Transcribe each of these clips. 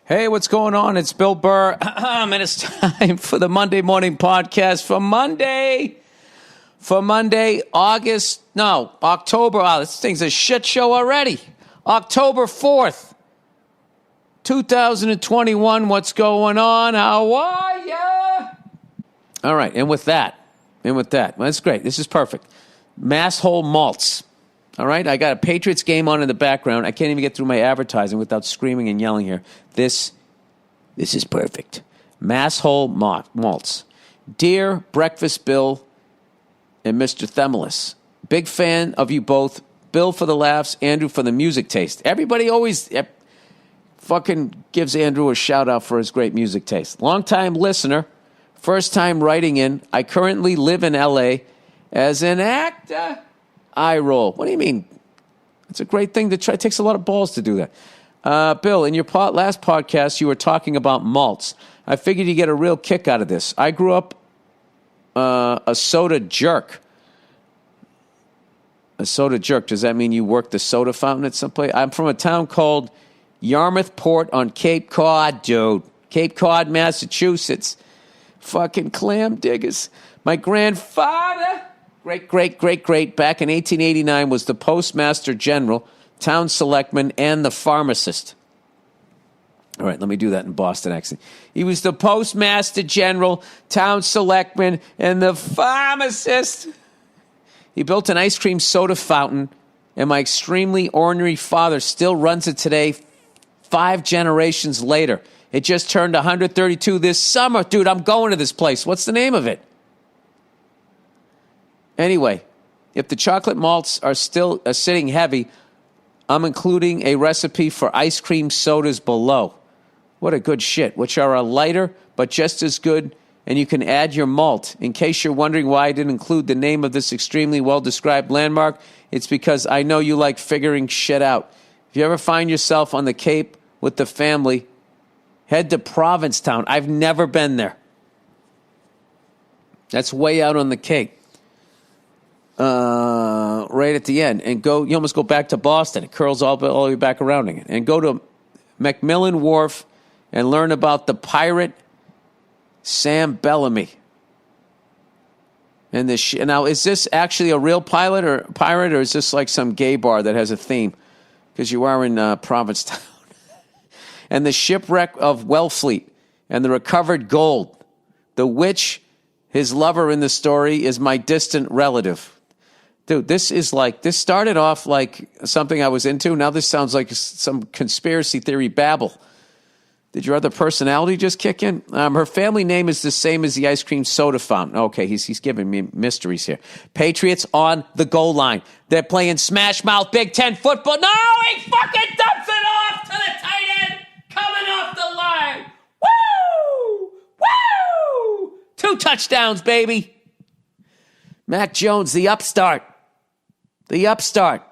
Hey, what's going on? It's Bill Burr, and it's time for the Monday Morning Podcast for October. Wow, this thing's a shit show already. October 4th, 2021. What's going on? How are ya? All right, and with that, well, that's great. This is perfect. Masshole malts. All right, I got a Patriots game on in the background. I can't even get through my advertising without screaming and yelling here. This is perfect. Masshole malts. Dear Breakfast Bill and Mr. Themelis, big fan of you both. Bill for the laughs, Andrew for the music taste. Everybody always fucking gives Andrew a shout out for his great music taste. Long-time listener, first time writing in. I currently live in L.A. as an actor. Eye roll. What do you mean? It's a great thing to try. It takes a lot of balls to do that. Bill, in your last podcast, you were talking about malts. I figured you get a real kick out of this. I grew up a soda jerk. A soda jerk. Does that mean you worked the soda fountain at some place? I'm from a town called Yarmouth Port on Cape Cod, dude. Cape Cod, Massachusetts. Fucking clam diggers. My grandfather... Great, back in 1889 was the Postmaster General, Town Selectman, and the Pharmacist. All right, let me do that in Boston accent. He was the Postmaster General, Town Selectman, and the Pharmacist. He built an ice cream soda fountain, and my extremely ornery father still runs it today, 5 generations later. It just turned 132 this summer. Dude, I'm going to this place. What's the name of it? Anyway, if the chocolate malts are still sitting heavy, I'm including a recipe for ice cream sodas below. What a good shit, which are a lighter but just as good, and you can add your malt. In case you're wondering why I didn't include the name of this extremely well-described landmark, it's because I know you like figuring shit out. If you ever find yourself on the Cape with the family, head to Provincetown. I've never been there. That's way out on the Cape. Right at the end, and you almost go back to Boston. It curls all the way back around again. And go to Macmillan Wharf and learn about the pirate Sam Bellamy. And now, is this actually a real pirate, or is this like some gay bar that has a theme? Because you are in Provincetown. And the shipwreck of Wellfleet and the recovered gold. The witch, his lover in the story, is my distant relative. Dude, this started off like something I was into. Now this sounds like some conspiracy theory babble. Did your other personality just kick in? Her family name is the same as the ice cream soda fountain. Okay, he's giving me mysteries here. Patriots on the goal line. They're playing smash mouth Big Ten football. No, he fucking dumps it off to the tight end. Coming off the line. Woo! Woo! 2 touchdowns, baby. Mac Jones, the upstart. The upstart.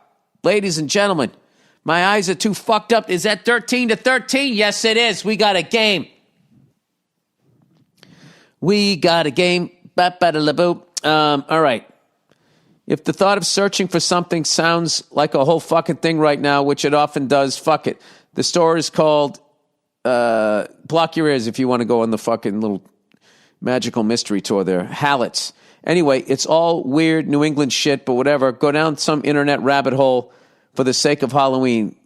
Ladies and gentlemen, my eyes are too fucked up. Is that 13-13? Yes, it is. We got a game. All right. If the thought of searching for something sounds like a whole fucking thing right now, which it often does, fuck it. The store is called block your ears if you want to go on the fucking little magical mystery tour there. Hallett's. Anyway, it's all weird New England shit, but whatever. Go down some internet rabbit hole for the sake of Halloween.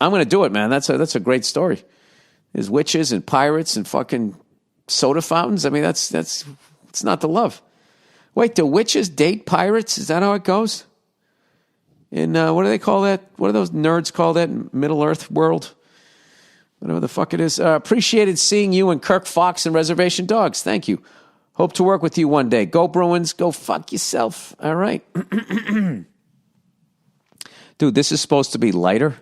I'm going to do it, man. That's a great story. There's witches and pirates and fucking soda fountains. I mean, it's not the love. Wait, do witches date pirates? Is that how it goes? In, what do they call that? What do those nerds call that in Middle Earth world? Whatever the fuck it is. Appreciated seeing you and Kirk Fox and Reservation Dogs. Thank you. Hope to work with you one day. Go Bruins. Go fuck yourself. All right. Dude, this is supposed to be lighter.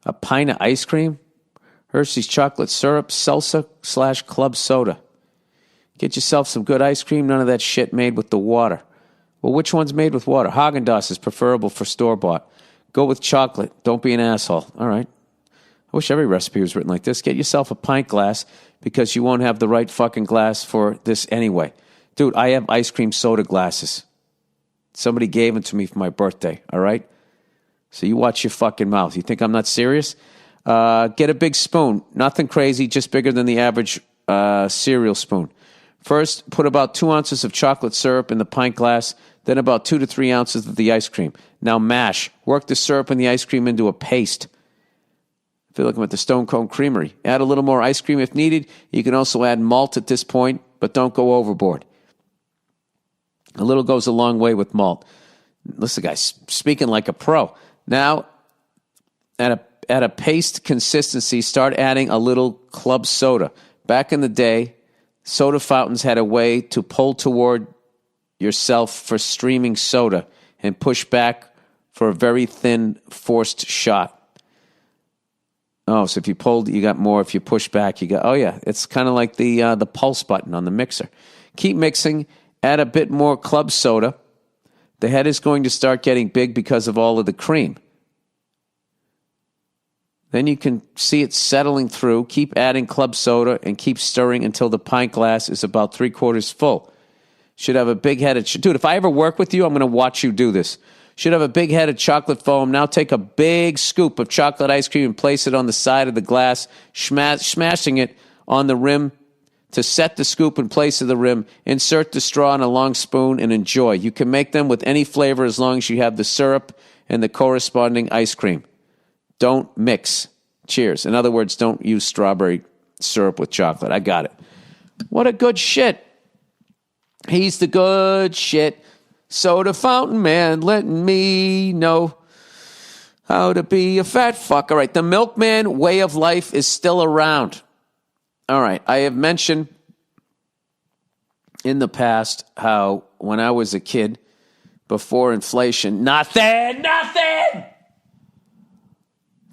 A pint of ice cream. Hershey's chocolate syrup. Salsa/club soda. Get yourself some good ice cream. None of that shit made with the water. Well, which one's made with water? Haagen-Dazs is preferable for store-bought. Go with chocolate. Don't be an asshole. All right. I wish every recipe was written like this. Get yourself a pint glass because you won't have the right fucking glass for this anyway. Dude, I have ice cream soda glasses. Somebody gave them to me for my birthday, all right? So you watch your fucking mouth. You think I'm not serious? Get a big spoon. Nothing crazy, just bigger than the average cereal spoon. First, put about 2 ounces of chocolate syrup in the pint glass, then about 2 to 3 ounces of the ice cream. Now mash. Work the syrup and the ice cream into a paste. If you're looking at the Stone Cold Creamery, add a little more ice cream if needed. You can also add malt at this point, but don't go overboard. A little goes a long way with malt. Listen, guys, speaking like a pro. Now, at a paste consistency, start adding a little club soda. Back in the day, soda fountains had a way to pull toward yourself for streaming soda and push back for a very thin, forced shot. Oh, so if you pulled, you got more. If you push back, you got, oh yeah, it's kind of like the pulse button on the mixer. Keep mixing. Add a bit more club soda. The head is going to start getting big because of all of the cream. Then you can see it settling through. Keep adding club soda and keep stirring until the pint glass is about 3/4 full. Should have a big head of... Dude, if I ever work with you, I'm going to watch you do this. Should have a big head of chocolate foam. Now take a big scoop of chocolate ice cream and place it on the side of the glass, smashing it on the rim to set the scoop in place of the rim. Insert the straw in a long spoon and enjoy. You can make them with any flavor as long as you have the syrup and the corresponding ice cream. Don't mix. Cheers. In other words, don't use strawberry syrup with chocolate. I got it. What a good shit. He's the good shit. Soda fountain man letting me know how to be a fat fuck. All right, the milkman way of life is still around. All right, I have mentioned in the past how when I was a kid, before inflation, nothing.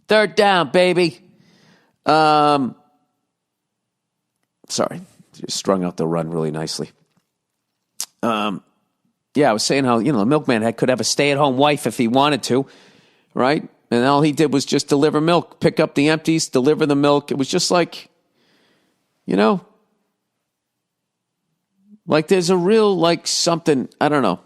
Third down, baby. Sorry, just strung out the run really nicely. Yeah, I was saying how, the milkman could have a stay-at-home wife if he wanted to, right? And all he did was just deliver milk, pick up the empties, deliver the milk. It was just like, like there's a real, like something, I don't know.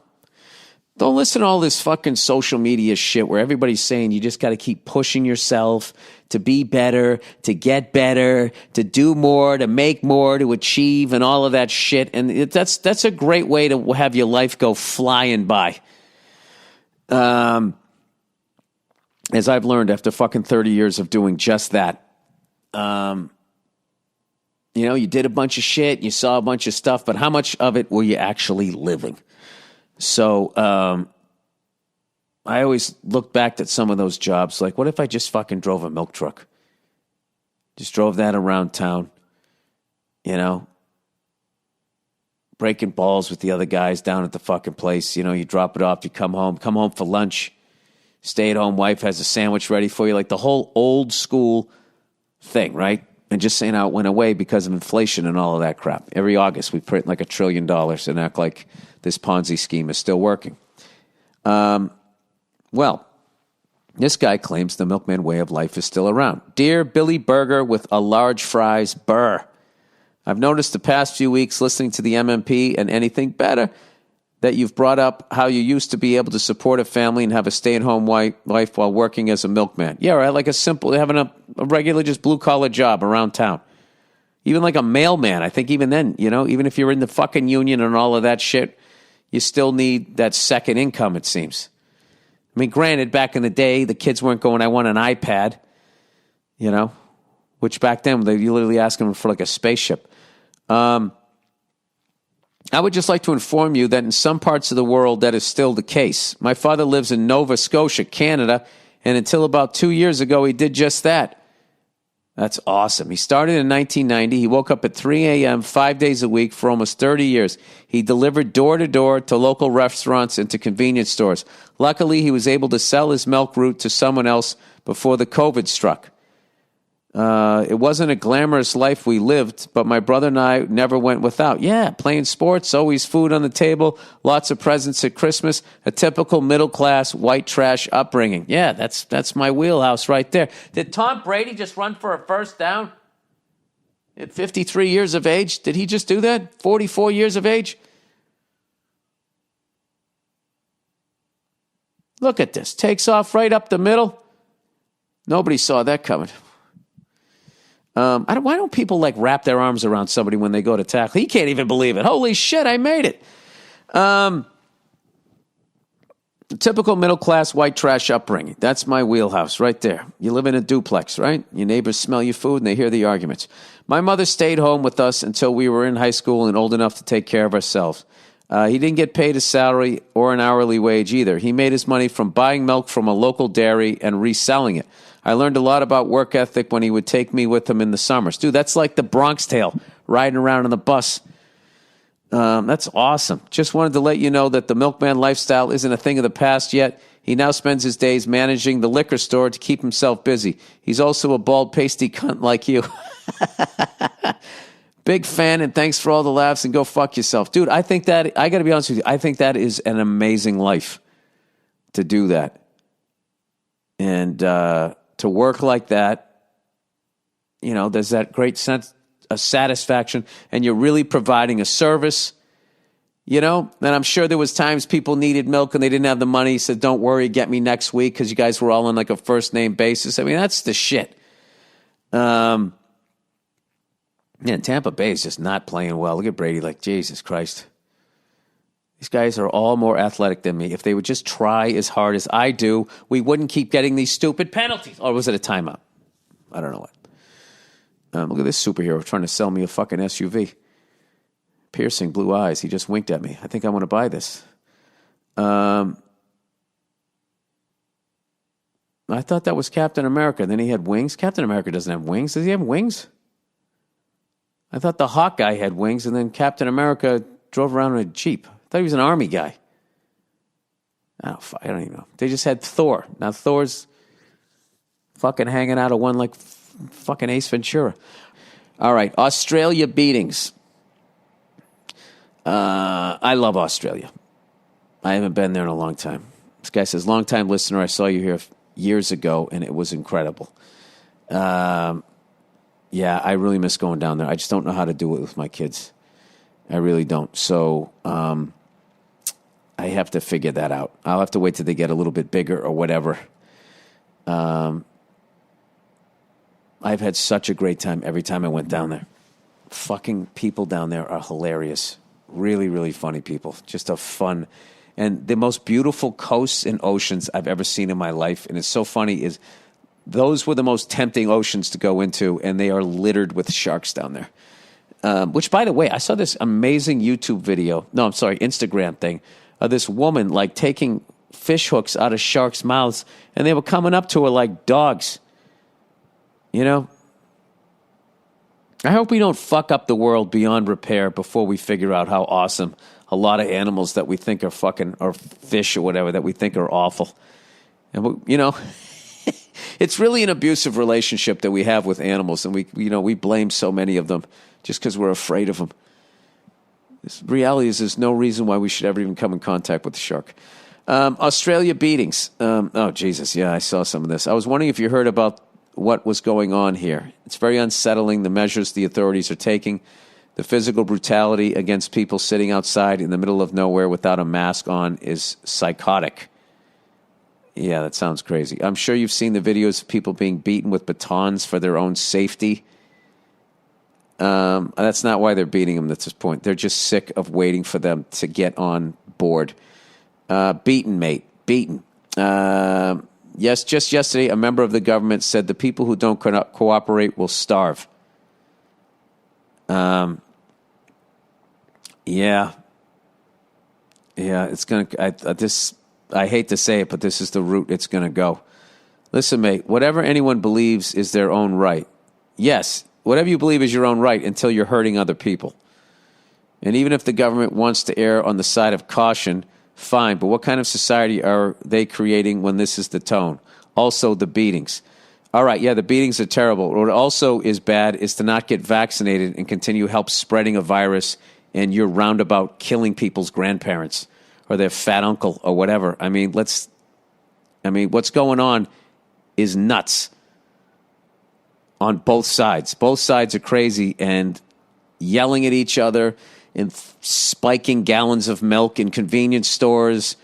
Don't listen to all this fucking social media shit where everybody's saying you just got to keep pushing yourself to be better, to get better, to do more, to make more, to achieve, and all of that shit. And that's a great way to have your life go flying by. As I've learned after fucking 30 years of doing just that. You did a bunch of shit, you saw a bunch of stuff, but how much of it were you actually living? So I always look back at some of those jobs like, what if I just fucking drove a milk truck? Just drove that around town, breaking balls with the other guys down at the fucking place. You drop it off, you come home for lunch. Stay-at-home wife has a sandwich ready for you, like the whole old school thing, right? And just saying how it went away because of inflation and all of that crap. Every August we print like $1 trillion and act like this Ponzi scheme is still working. Well, this guy claims the milkman way of life is still around. Dear Billy Burger with a large fries, Burr. I've noticed the past few weeks listening to the MMP and Anything Better that you've brought up how you used to be able to support a family and have a stay-at-home wife while working as a milkman. Yeah, right, like having a regular just blue-collar job around town. Even like a mailman, I think even then, even if you're in the fucking union and all of that shit, you still need that second income, it seems. I mean, granted, back in the day, the kids weren't going, I want an iPad, which back then, you literally asked them for like a spaceship. I would just like to inform you that in some parts of the world, that is still the case. My father lives in Nova Scotia, Canada, and until about 2 years ago, he did just that. That's awesome. He started in 1990. He woke up at 3 a.m. 5 days a week for almost 30 years. He delivered door-to-door to local restaurants and to convenience stores. Luckily, he was able to sell his milk route to someone else before the COVID struck. It wasn't a glamorous life we lived, but my brother and I never went without. Yeah, playing sports, always food on the table, lots of presents at Christmas, a typical middle-class white trash upbringing. Yeah, that's my wheelhouse right there. Did Tom Brady just run for a first down at 53 years of age? Did he just do that? 44 years of age? Look at this. Takes off right up the middle. Nobody saw that coming. Why don't people like wrap their arms around somebody when they go to tackle? He can't even believe it. Holy shit, I made it. Typical middle-class white trash upbringing. That's my wheelhouse right there. You live in a duplex, right? Your neighbors smell your food and they hear the arguments. My mother stayed home with us until we were in high school and old enough to take care of ourselves. He didn't get paid a salary or an hourly wage either. He made his money from buying milk from a local dairy and reselling it. I learned a lot about work ethic when he would take me with him in the summers. Dude, that's like the Bronx Tale, riding around on the bus. That's awesome. Just wanted to let you know that the milkman lifestyle isn't a thing of the past yet. He now spends his days managing the liquor store to keep himself busy. He's also a bald, pasty cunt like you. Big fan, and thanks for all the laughs, and go fuck yourself. Dude, I think that, I got to be honest with you, I think that is an amazing life to do that. And to work like that, you know, there's that great sense of satisfaction, and you're really providing a service, you know? And I'm sure there was times people needed milk and they didn't have the money. He said, don't worry, get me next week, because you guys were all on like a first-name basis. I mean, that's the shit. Yeah, Tampa Bay is just not playing well. Look at Brady, like, Jesus Christ. These guys are all more athletic than me. If they would just try as hard as I do, we wouldn't keep getting these stupid penalties. Or was it a timeout? I don't know what. Look at this superhero trying to sell me a fucking SUV. Piercing blue eyes. He just winked at me. I think I want to buy this. I thought that was Captain America. Then he had wings. Captain America doesn't have wings. Does he have wings? I thought the Hawk guy had wings, and then Captain America drove around in a Jeep. I thought he was an army guy. I don't even know. They just had Thor. Now Thor's fucking hanging out of one like fucking Ace Ventura. All right, Australia beatings. I love Australia. I haven't been there in a long time. This guy says, long-time listener, I saw you here years ago, and it was incredible. Yeah, I really miss going down there. I just don't know how to do it with my kids. I really don't. So I have to figure that out. I'll have to wait till they get a little bit bigger or whatever. I've had such a great time every time I went down there. Fucking people down there are hilarious. Really, really funny people. Just a fun, and the most beautiful coasts and oceans I've ever seen in my life. And it's so funny is those were the most tempting oceans to go into, and they are littered with sharks down there. Which, by the way, I saw this amazing YouTube video. No, I'm sorry, Instagram thing of this woman like taking fish hooks out of sharks' mouths, and they were coming up to her like dogs. You know? I hope we don't fuck up the world beyond repair before we figure out how awesome a lot of animals that we think are fucking, or fish or whatever, that we think are awful. And, you know, it's really an abusive relationship that we have with animals, and we blame so many of them just because we're afraid of them. The reality is there's no reason why we should ever even come in contact with the shark. Australia beatings. Oh, Jesus, yeah, I saw some of this. I was wondering if you heard about what was going on here. It's very unsettling, the measures the authorities are taking. The physical brutality against people sitting outside in the middle of nowhere without a mask on is psychotic. Yeah, that sounds crazy. I'm sure you've seen the videos of people being beaten with batons for their own safety. That's not why they're beating them at this point. They're just sick of waiting for them to get on board. Beaten, mate. Beaten. Yes, just yesterday, a member of the government said the people who don't cooperate will starve. Yeah, it's going to... I hate to say it, but this is the route it's going to go. Listen, mate, whatever anyone believes is their own right. Yes, whatever you believe is your own right until you're hurting other people. And even if the government wants to err on the side of caution, fine, but what kind of society are they creating when this is the tone? Also, the beatings. All right, yeah, the beatings are terrible. What also is bad is to not get vaccinated and continue help spreading a virus, and you're roundabout killing people's grandparents or their fat uncle or whatever. I mean, what's going on is nuts on both sides. Both sides are crazy and yelling at each other and spiking gallons of milk in convenience stores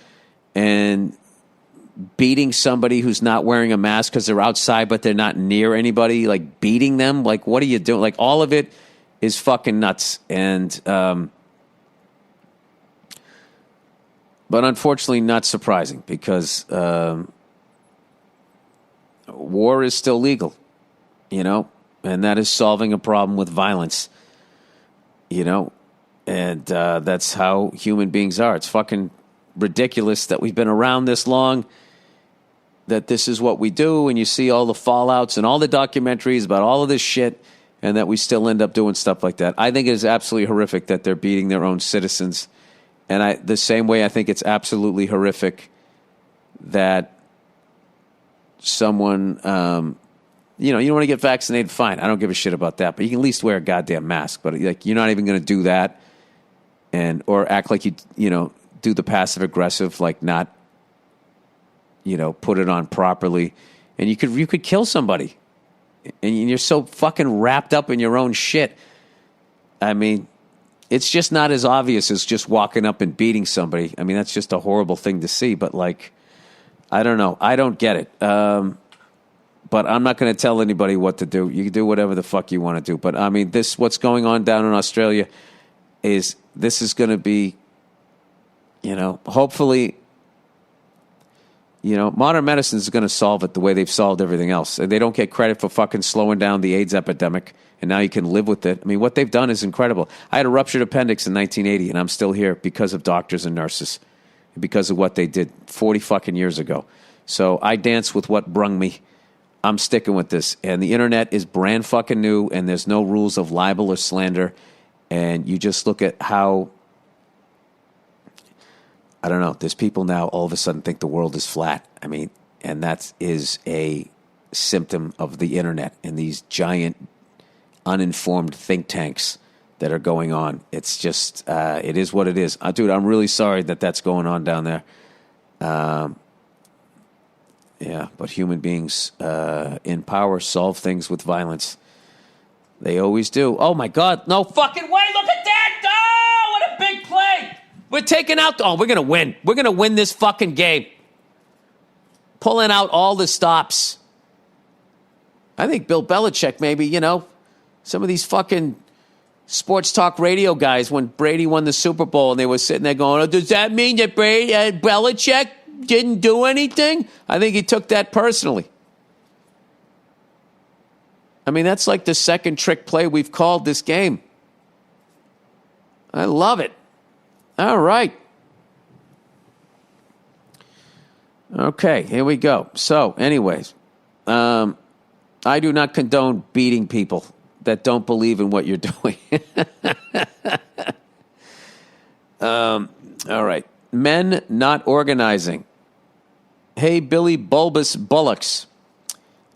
and beating somebody who's not wearing a mask because they're outside but they're not near anybody, like beating them. Like, what are you doing? Like, all of it is fucking nuts. And, but unfortunately not surprising because war is still legal, you know, and that is solving a problem with violence, you know, and that's how human beings are. It's fucking ridiculous that we've been around this long, that this is what we do, and you see all the fallouts and all the documentaries about all of this shit, and that we still end up doing stuff like that. I think it is absolutely horrific that they're beating their own citizens. And the same way I think it's absolutely horrific that someone, you don't want to get vaccinated, fine. I don't give a shit about that. But you can at least wear a goddamn mask. But like, you're not even going to do that, or act like you do the passive aggressive, like not, put it on properly, and you could kill somebody, and you're so fucking wrapped up in your own shit. I mean, it's just not as obvious as just walking up and beating somebody. I mean, that's just a horrible thing to see. But like, I don't know. I don't get it. But I'm not going to tell anybody what to do. You can do whatever the fuck you want to do. But I mean, what's going on down in Australia is going to be, hopefully, modern medicine is going to solve it the way they've solved everything else. And they don't get credit for fucking slowing down the AIDS epidemic. And now you can live with it. I mean, what they've done is incredible. I had a ruptured appendix in 1980, and I'm still here because of doctors and nurses, because of what they did 40 fucking years ago. So I dance with what brung me. I'm sticking with this. And the internet is brand fucking new, and there's no rules of libel or slander. And you just look at how, I don't know, there's people now all of a sudden think the world is flat. I mean, and that is a symptom of the internet and these giant uninformed think tanks that are going on. It's just, it is what it is. Dude, I'm really sorry that that's going on down there. Yeah, but human beings in power solve things with violence. They always do. Oh, my God. No fucking way. Look at that. Oh, what a big play. We're taking out. Oh, we're going to win. We're going to win this fucking game. Pulling out all the stops. I think Bill Belichick maybe, some of these fucking sports talk radio guys, when Brady won the Super Bowl and they were sitting there going, does that mean that Belichick didn't do anything? I think he took that personally. I mean, that's like the second trick play we've called this game. I love it. All right. Okay, here we go. So, anyways, I do not condone beating people that don't believe in what you're doing. All right. Men not organizing. Hey, Billy Bulbous Bullocks.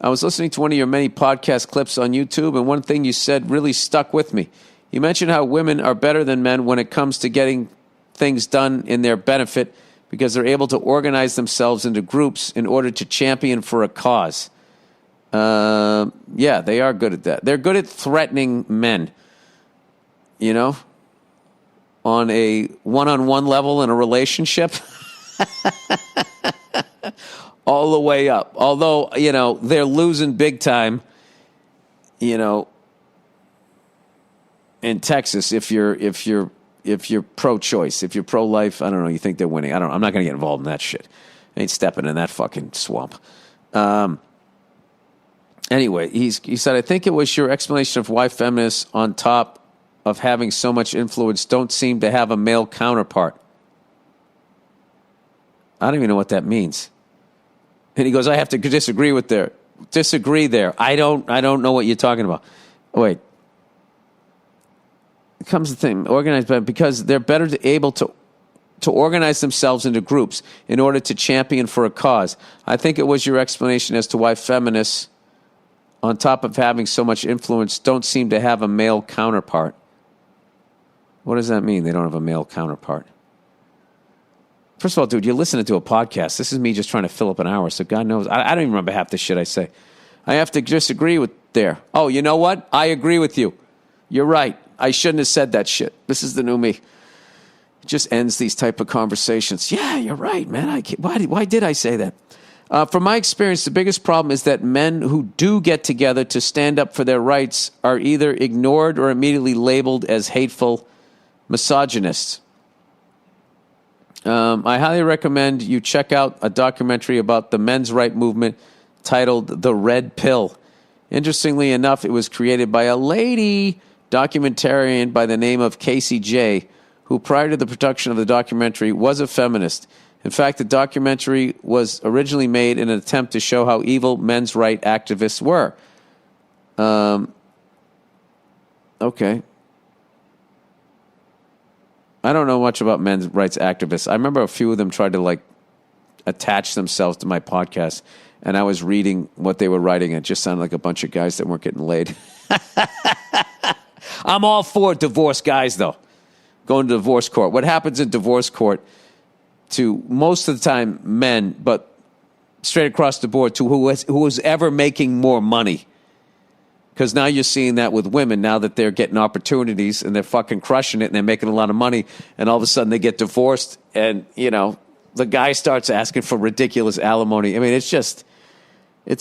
I was listening to one of your many podcast clips on YouTube, and one thing you said really stuck with me. You mentioned how women are better than men when it comes to getting things done in their benefit because they're able to organize themselves into groups in order to champion for a cause. Yeah, they are good at that. They're good at threatening men, on a one-on-one level in a relationship. All the way up. Although, they're losing big time, in Texas if you're pro-choice, if you're pro-life, I don't know, you think they're winning. I'm not going to get involved in that shit. I ain't stepping in that fucking swamp. Anyway, he said, I think it was your explanation of why feminists, on top of having so much influence, don't seem to have a male counterpart. I don't even know what that means. And he goes, I have to disagree there. I don't know what you're talking about. Wait. It comes the thing, organized, because they're better able to organize themselves into groups in order to champion for a cause. I think it was your explanation as to why feminists, on top of having so much influence, don't seem to have a male counterpart. What does that mean, they don't have a male counterpart? First of all, dude, you're listening to a podcast. This is me just trying to fill up an hour, so God knows. I don't even remember half the shit I say. I have to disagree with there. Oh, you know what? I agree with you. You're right. I shouldn't have said that shit. This is the new me. Just ends these type of conversations. Yeah, you're right, man. Why did I say that? From my experience, the biggest problem is that men who do get together to stand up for their rights are either ignored or immediately labeled as hateful misogynists. I highly recommend you check out a documentary about the men's right movement titled The Red Pill. Interestingly enough, it was created by a lady documentarian by the name of Casey J., who prior to the production of the documentary was a feminist. In fact, the documentary was originally made in an attempt to show how evil men's right activists were. Okay. I don't know much about men's rights activists. I remember a few of them tried to attach themselves to my podcast, and I was reading what they were writing, and it just sounded like a bunch of guys that weren't getting laid. I'm all for divorced guys, though, going to divorce court. What happens in divorce court to most of the time men, but straight across the board to who is ever making more money? Because now you're seeing that with women, now that they're getting opportunities and they're fucking crushing it and they're making a lot of money, and all of a sudden they get divorced and, the guy starts asking for ridiculous alimony. I mean, it's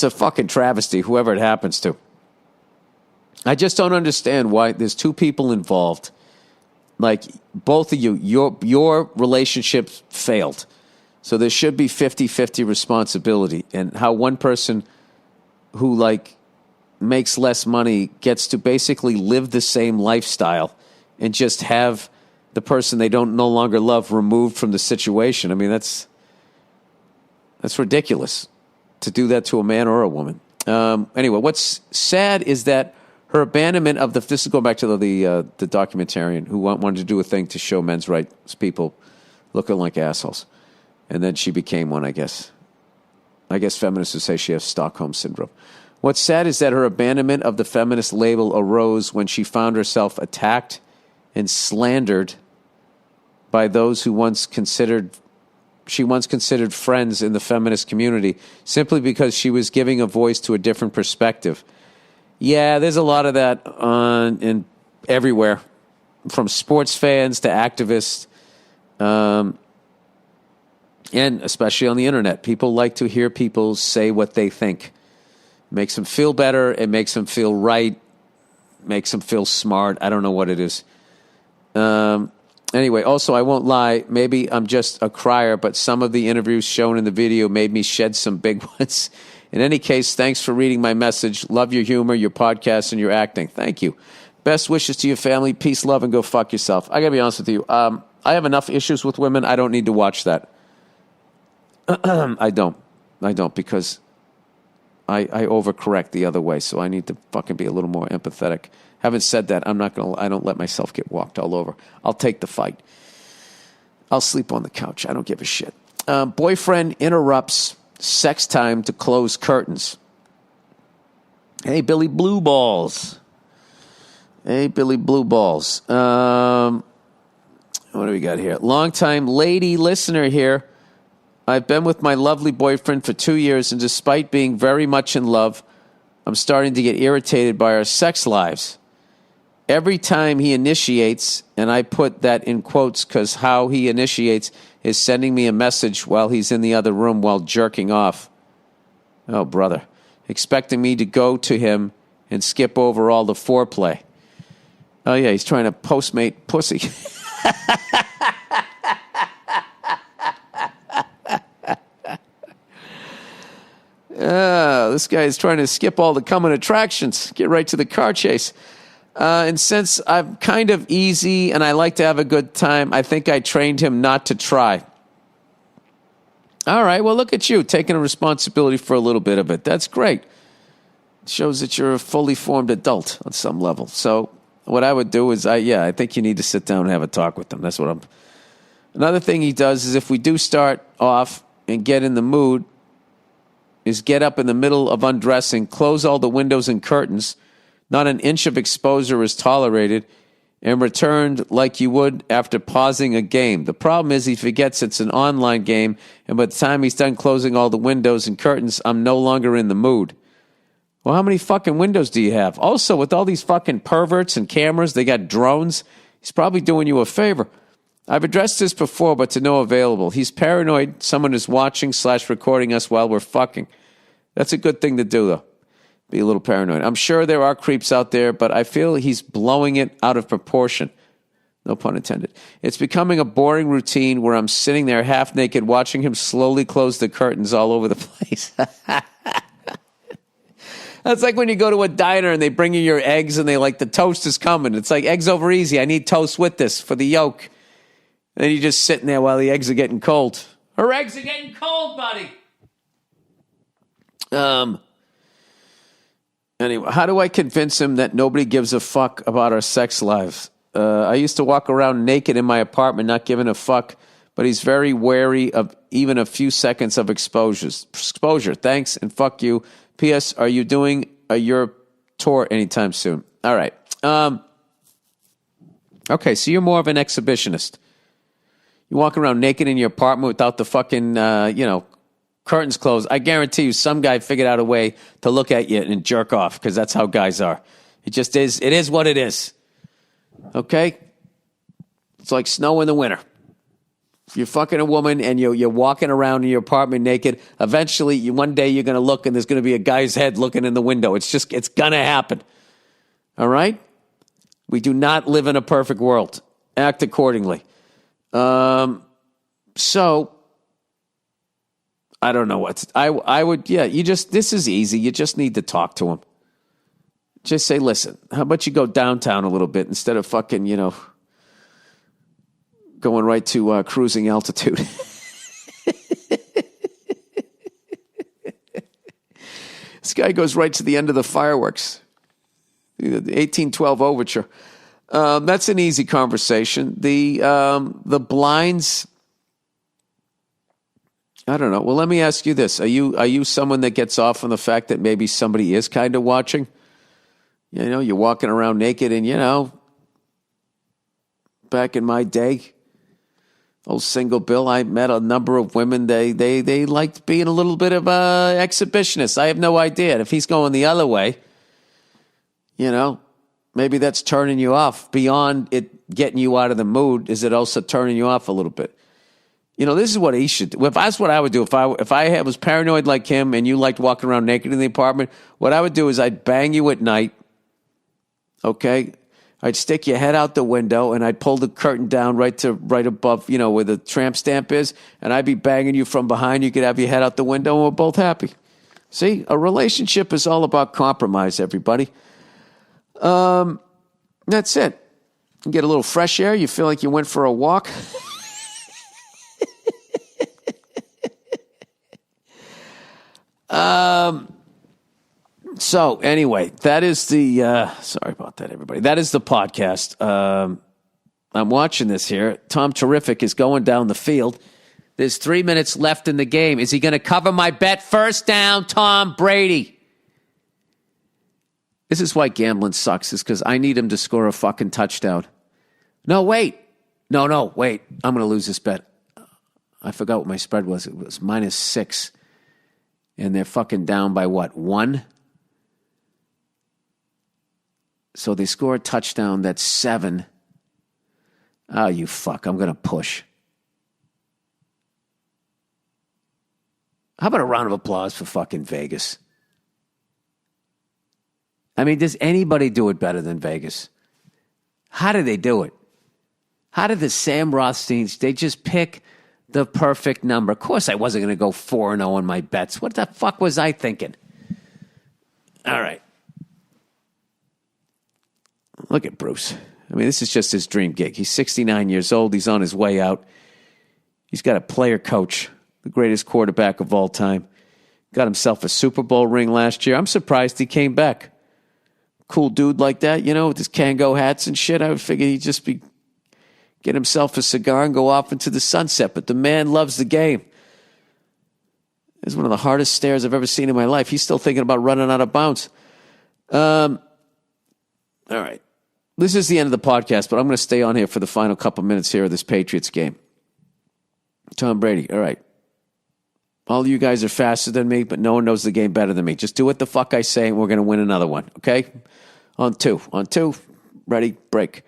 a fucking travesty, whoever it happens to. I just don't understand why there's two people involved. Like, both of you, your relationship failed. So there should be 50-50 responsibility. And how one person who, makes less money gets to basically live the same lifestyle and just have the person they don't no longer love removed from the situation. I mean, that's ridiculous to do that to a man or a woman. Anyway, what's sad is that her abandonment of this is going back to the documentarian who wanted to do a thing to show men's rights people looking like assholes. And then she became one, I guess. I guess feminists would say she has Stockholm Syndrome. What's sad is that her abandonment of the feminist label arose when she found herself attacked and slandered by those who she once considered friends in the feminist community, simply because she was giving a voice to a different perspective. Yeah, there's a lot of that in everywhere, from sports fans to activists, and especially on the internet. People like to hear people say what they think. It makes them feel better. It makes them feel right. Makes them feel smart. I don't know what it is. Anyway, also, I won't lie. Maybe I'm just a crier, but some of the interviews shown in the video made me shed some big ones. In any case, thanks for reading my message. Love your humor, your podcast, and your acting. Thank you. Best wishes to your family. Peace, love, and go fuck yourself. I got to be honest with you. I have enough issues with women. I don't need to watch that. I don't because I overcorrect the other way, so I need to fucking be a little more empathetic. Having said that, I don't let myself get walked all over. I'll take the fight. I'll sleep on the couch. I don't give a shit. Boyfriend interrupts sex time to close curtains. Hey, Billy Blue Balls. What do we got here? Longtime lady listener here. I've been with my lovely boyfriend for 2 years, and despite being very much in love, I'm starting to get irritated by our sex lives. Every time he initiates, and I put that in quotes because how he initiates is sending me a message while he's in the other room while jerking off. Oh, brother. Expecting me to go to him and skip over all the foreplay. Oh, yeah, he's trying to postmate pussy. This guy is trying to skip all the coming attractions, get right to the car chase. And since I'm kind of easy and I like to have a good time, I think I trained him not to try. All right, well, look at you, taking a responsibility for a little bit of it. That's great. It shows that you're a fully formed adult on some level. So what I would do is, I think you need to sit down and have a talk with them. That's what I'm... Another thing he does is if we do start off and get in the mood, is get up in the middle of undressing, close all the windows and curtains, not an inch of exposure is tolerated, and returned like you would after pausing a game. The problem is he forgets it's an online game, and by the time he's done closing all the windows and curtains, I'm no longer in the mood. Well, how many fucking windows do you have? Also, with all these fucking perverts and cameras, they got drones. He's probably doing you a favor. I've addressed this before, but to no available. He's paranoid someone is watching/recording us while we're fucking. That's a good thing to do, though. Be a little paranoid. I'm sure there are creeps out there, but I feel he's blowing it out of proportion. No pun intended. It's becoming a boring routine where I'm sitting there half naked watching him slowly close the curtains all over the place. That's like when you go to a diner and they bring you your eggs and they like, the toast is coming. It's like, eggs over easy. I need toast with this for the yolk. And then you're just sitting there while the eggs are getting cold. Her eggs are getting cold, buddy. Anyway, how do I convince him that nobody gives a fuck about our sex lives? I used to walk around naked in my apartment, not giving a fuck, but he's very wary of even a few seconds of exposure. Thanks, and fuck you. P.S. Are you doing a Europe tour anytime soon? All right. Okay, so you're more of an exhibitionist. You walk around naked in your apartment without the fucking, curtains closed. I guarantee you some guy figured out a way to look at you and jerk off, because that's how guys are. It just is. It is what it is. Okay? It's like snow in the winter. If you're fucking a woman and you're walking around in your apartment naked, eventually one day you're going to look and there's going to be a guy's head looking in the window. It's going to happen. All right? We do not live in a perfect world. Act accordingly. So I don't know I would, this is easy. You just need to talk to him. Just say, listen, how about you go downtown a little bit instead of fucking, going right to cruising altitude. This guy goes right to the end of the fireworks. The 1812 overture. That's an easy conversation. The blinds, I don't know. Well, let me ask you this. Are you someone that gets off on the fact that maybe somebody is kind of watching? You're walking around naked and, back in my day, old single Bill, I met a number of women. They liked being a little bit of a exhibitionist. I have no idea. And if he's going the other way, maybe that's turning you off. Beyond it getting you out of the mood, is it also turning you off a little bit? This is what he should do. If that's what I would do, if I was paranoid like him and you liked walking around naked in the apartment, what I would do is I'd bang you at night, okay? I'd stick your head out the window and I'd pull the curtain down right above, where the tramp stamp is, and I'd be banging you from behind. You could have your head out the window and we're both happy. See, a relationship is all about compromise, everybody. That's it. You get a little fresh air. You feel like you went for a walk. So anyway, that is the, sorry about that, everybody. That is the podcast. I'm watching this here. Tom Terrific is going down the field. There's 3 minutes left in the game. Is he going to cover my bet? First down, Tom Brady. This is why gambling sucks, is because I need him to score a fucking touchdown. No, wait. No, wait. I'm going to lose this bet. I forgot what my spread was. It was -6. And they're fucking down by what, 1? So they score a touchdown, that's 7. Oh, you fuck, I'm going to push. How about a round of applause for fucking Vegas? I mean, does anybody do it better than Vegas? How do they do it? How did the Sam Rothsteins, they just pick the perfect number? Of course I wasn't going to go 4-0 on my bets. What the fuck was I thinking? All right. Look at Bruce. I mean, this is just his dream gig. He's 69 years old. He's on his way out. He's got a player coach, the greatest quarterback of all time. Got himself a Super Bowl ring last year. I'm surprised he came back. Cool dude like that, with his Kango hats and shit. I would figure he'd just get himself a cigar and go off into the sunset. But the man loves the game. It's one of the hardest stares I've ever seen in my life. He's still thinking about running out of bounds. All right. This is the end of the podcast, but I'm going to stay on here for the final couple minutes here of this Patriots game. Tom Brady, all right. All you guys are faster than me, but no one knows the game better than me. Just do what the fuck I say, and we're going to win another one, okay? On two. Ready, break.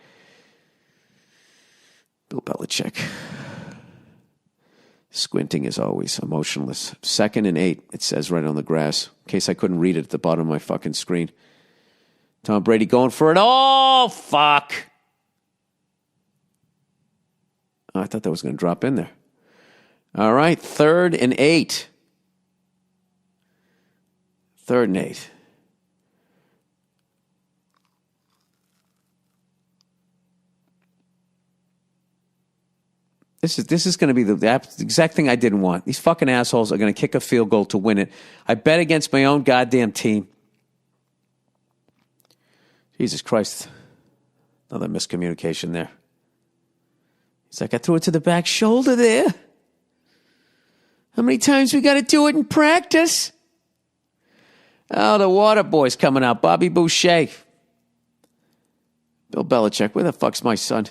Bill Belichick. Squinting as always, emotionless. 2nd and 8, it says right on the grass. In case I couldn't read it at the bottom of my fucking screen. Tom Brady going for it. Oh, fuck. Oh, I thought that was going to drop in there. All right, 3rd and 8. 3rd and 8. This is going to be the exact thing I didn't want. These fucking assholes are going to kick a field goal to win it. I bet against my own goddamn team. Jesus Christ. Another miscommunication there. He's like, I threw it to the back shoulder there. How many times we got to do it in practice? Oh, the water boy's coming out. Bobby Boucher. Bill Belichick. Where the fuck's my son?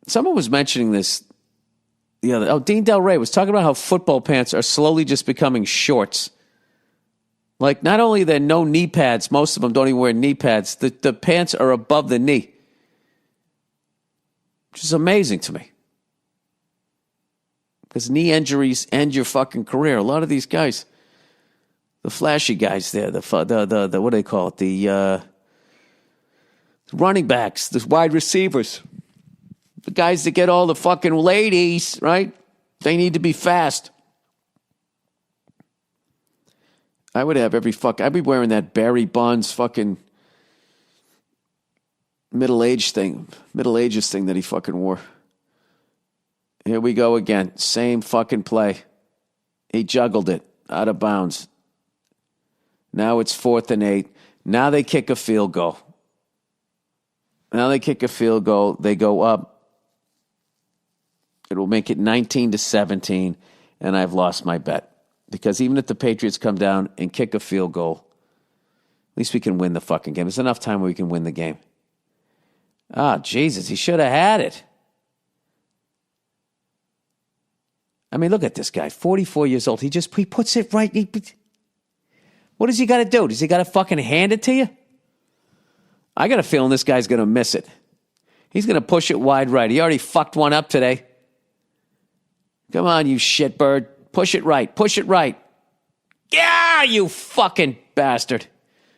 Someone was mentioning this the other. Oh, Dean Del Rey was talking about how football pants are slowly just becoming shorts. Like, not only are there no knee pads, most of them don't even wear knee pads. The pants are above the knee, which is amazing to me. Because knee injuries end your fucking career. A lot of these guys, the flashy guys there, the what do they call it? The running backs, the wide receivers. The guys that get all the fucking ladies, right? They need to be fast. I would have I'd be wearing that Barry Bonds fucking middle ages thing that he fucking wore. Here we go again. Same fucking play. He juggled it out of bounds. Now it's 4th and 8. Now they kick a field goal. They go up. It will make it 19-17, and I've lost my bet. Because even if the Patriots come down and kick a field goal, at least we can win the fucking game. There's enough time where we can win the game. Ah, Jesus, he should have had it. I mean, look at this guy, 44 years old. He puts it right. What does he got to do? Does he got to fucking hand it to you? I got a feeling this guy's going to miss it. He's going to push it wide right. He already fucked one up today. Come on, you shitbird. Push it right. Yeah, you fucking bastard.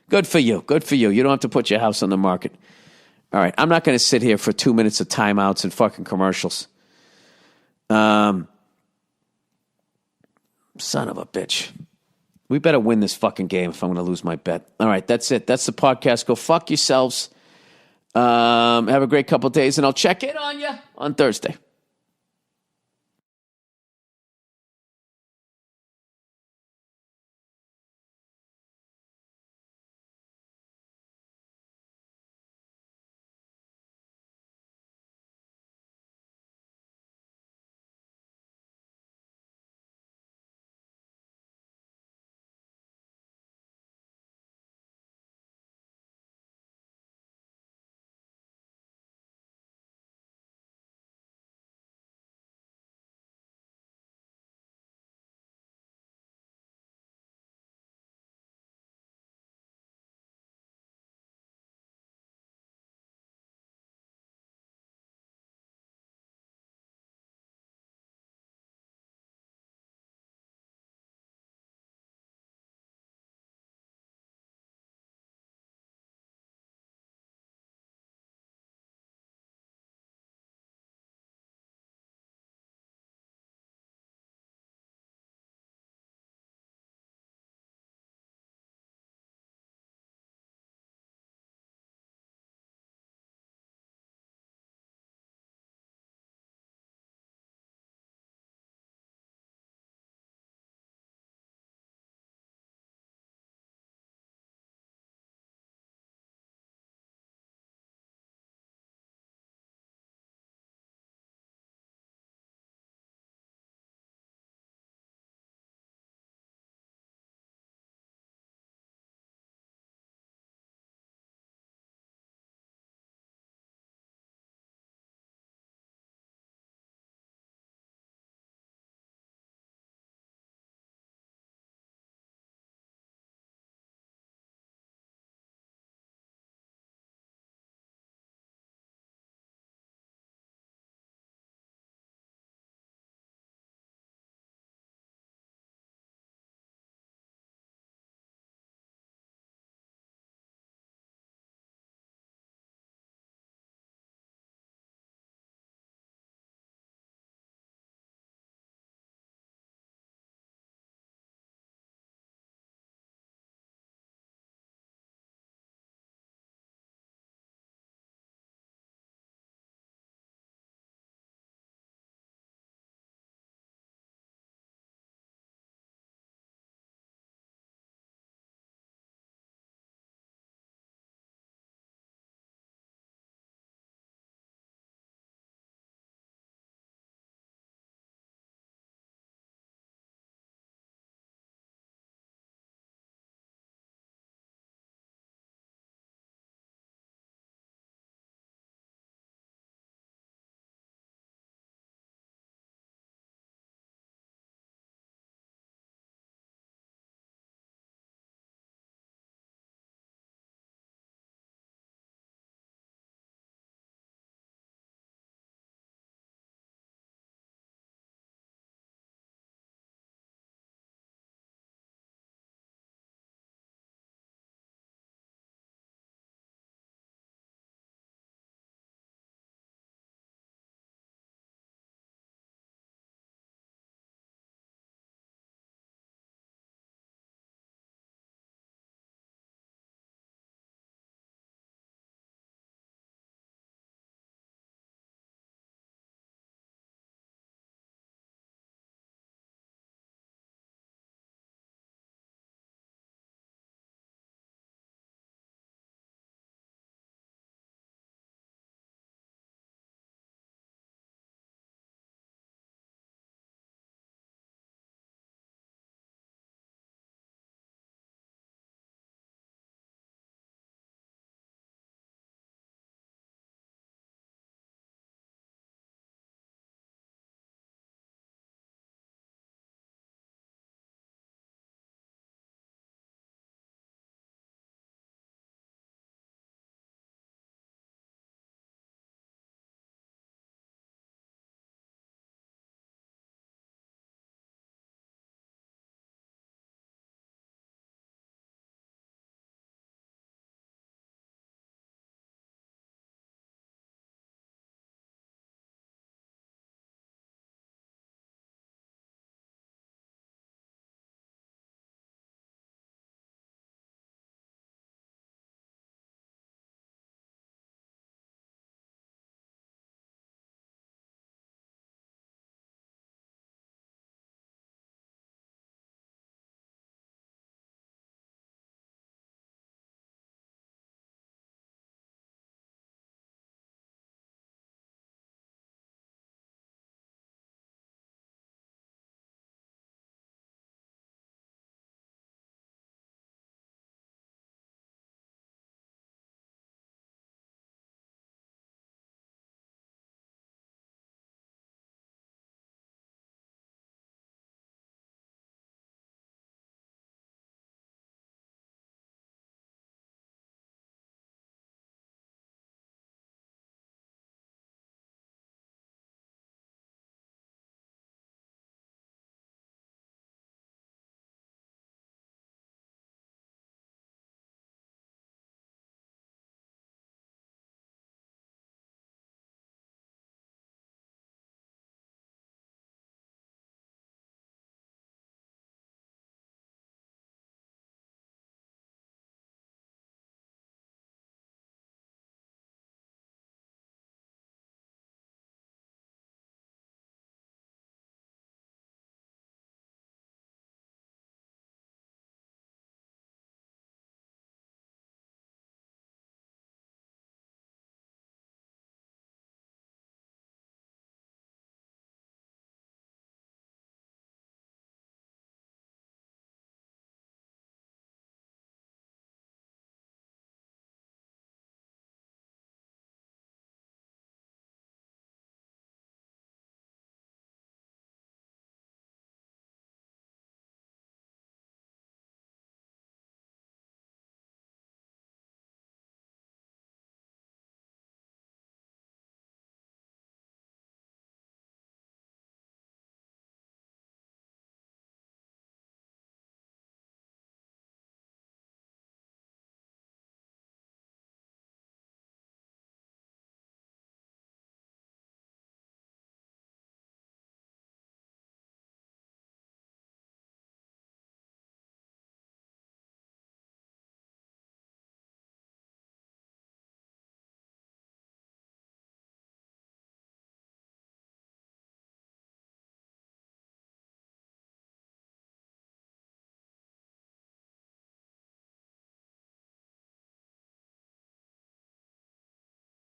Good for you. You don't have to put your house on the market. All right, I'm not going to sit here for 2 minutes of timeouts and fucking commercials. Son of a bitch. We better win this fucking game if I'm going to lose my bet. All right, that's it. That's the podcast. Go fuck yourselves. Have a great couple days, and I'll check in on you on Thursday.